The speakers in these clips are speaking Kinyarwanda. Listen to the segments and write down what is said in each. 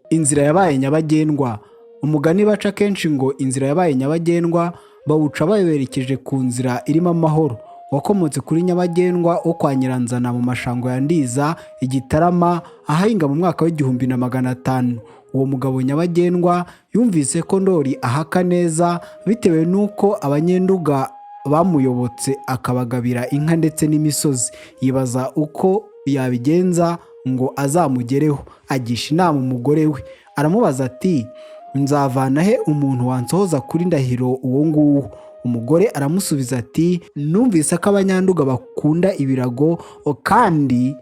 Inzira yabaye nyabagendwa. Umugani baca kenshi ngo inzira yabaye nyabagendwa bawuca baberekeje ku nzira irimo amahoro, wakomotse kuri nyabagendwa wo kwa Nyiranzana mu mashango ya Ndiza i Gitarama ahahinga mu mwaka w'1500. Uwo mugabo nyabagendwa yumvise ko Ndoli ahaka neza bitewe n'uko abanyenduga bamuyobotse akabagabira inka ndetse n'imisozi. Yibaza uko yabigenza ngo azamugereho. Agisha inama umugore we, aramubaza ati nzavana he umuntu wansohoza kuri Ndahiro uwo nguwo? Umugore aramusubiza ati numvise ko abanyanduga bakunda ibirago kandi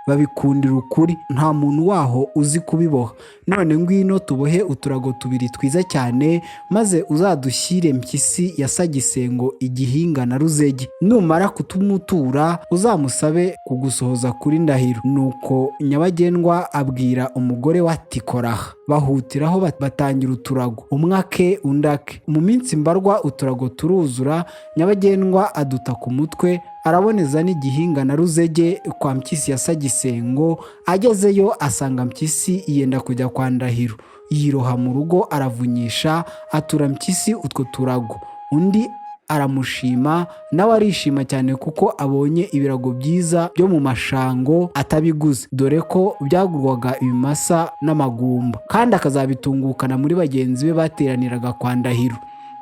babikundira ukuri, nta muntu waho uzi kubiboha. None ngwino tubohe uturago tubiri twiza cyane, maze uzadushyire Mpyisi ya Sagisengo Igihinga na Ruzege. Numara kutumutura uzamusabe kugusohoza kuri Ndahiro. Nuko nyabagendwa abwira umugore we ati koraha. Bahutiraho batangira uturago, umwe ake undi ake. Mu minsi mbarwa uturago turuzura, nyabagendwa aduta ku mutwe, araboneza n'Igihinga na Ruzege kwa Mpyisi ya Sagisengo. Agezeyo asanga Mpyisi yenda kujya kwa Ndahiro. Yiroha mu rugo aravunyisha, atura Mpyisi utwo turago. Undi aramushima, nawe arishima cyane kuko abonye ibirago byiza byo mu mashango atabiguze, dore ko byagurwaga ibimasa n'amagumba, kandi akazabitungukana muri bagenzi be bateraniraga kwa Ndahiro.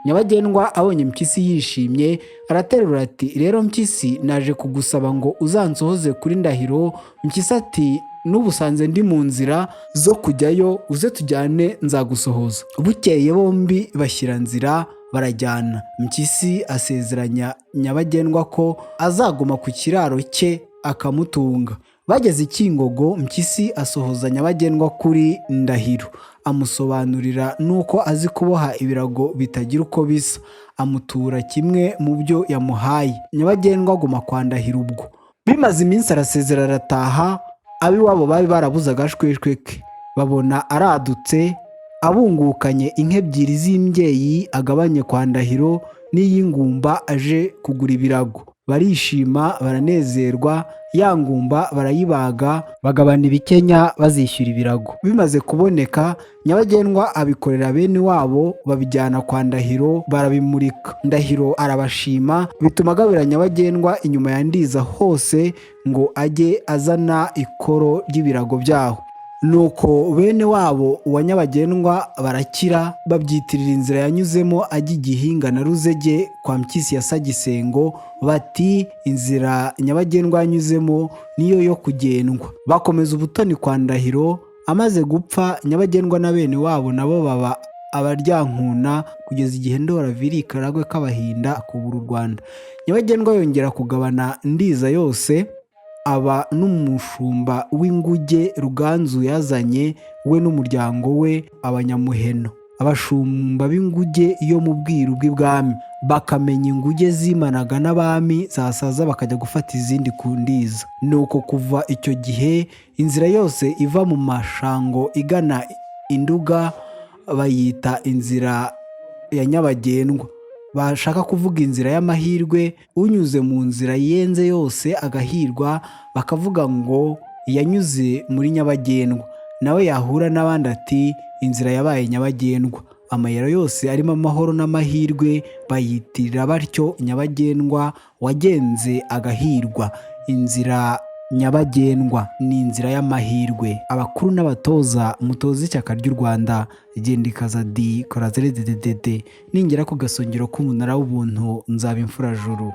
Nyabagendwa abonye Mpyisi yishimye araterura ati rero Mpyisi, naje kugusaba ngo uzansohoze kuri Ndahiro. Mpyisi ati n'ubusanze ndi mu nzira zo kujyayo, uze tujyane nzagusohoza. Bukeye bombi bashyira nzira barajyana. Mpyisi asezeranya nyabagendwa ko azaguma ku kiraro cye akamutunga. Bageze i Kingogo, Mpyisi asohoza nyabagendwa kuri Ndahiro, amusobanurira nuko azi kuboha ibirago bitagira uko bisa, amutura kimwe mu byo yamuhaye. Nyabagendwa aguma kwa Ndahiro ubwo. Bimaze iminsi arasezera arataha. Ab'iwabo bari barabuze agashweshwe ke, babona aradutse abungukanye inka ebyiri z'imbyeyi agabanye kwa Ndahiro n'iy'ingumba aje kugura ibirago. Barishima baranezerwa, ya ngumba barayibaga bagabana ibikenya bazishyura ibirago. Bimaze kuboneka, nyabagendwa abikorera bene wabo, babijyana kwa Ndahiro barabimurika. Ndahiro arabashima, bituma agabira nyabagendwa inyuma ya Ndiza hose ngo ajye azana ikoro ry'ibirago byaho. Nuko bene wabo wa nyabagendwa barakira, babyitirira inzira yanyuzemo ajya Igihinga na Ruzege kwa Mpyisi ya Sagisengo, bati inzira nyabagendwa yanyuzemo niyo yo kugendwa. Bakomeza ubutoni kwa Ndahiro. Amaze gupfa, nyabagendwa na bene wabo nabo baba abaryankuna kugeza igihe Ndoli aviriye i Karagwe k'Abahinda akubura u Rwanda. Nyabagendwa yongera kugabana Ndiza yose, aba n'umushumba w'inguge Ruganzu yazanye we n'umuryango we Abanyamuheno. Abashumba b'inguge yo mu bwiru bw'ibwami bakamenya inguge zimanaga n'abami, zasaza bakajya gufata izindi ku Ndiza. Nuko kuva icyo gihe inzira yose iva mu mashango igana i Nduga bayita inzira ya nyabagendwa. Bashaka kuvuga inzira y'amahirwe, unyuze mu nzira yenze yose agahirwa, bakavuga ngo yanyuze muri nyabagendwa. Nawe yahura n'abandi ati inzira yabaye nyabagendwa. Amayira yose arimo amahoro n'amahirwe bayitirira batyo nyabagendwa, wagenze agahirwa. Inzira nyabagendwa ni inzira y'amahirwe. Abakuru n'abatoza mutoza ishyaka ry'u Rwanda, Gendikaza di Korazere dededede. Ningera ku gasongero k'umunara w'ubuntu nzaba imfurajuru.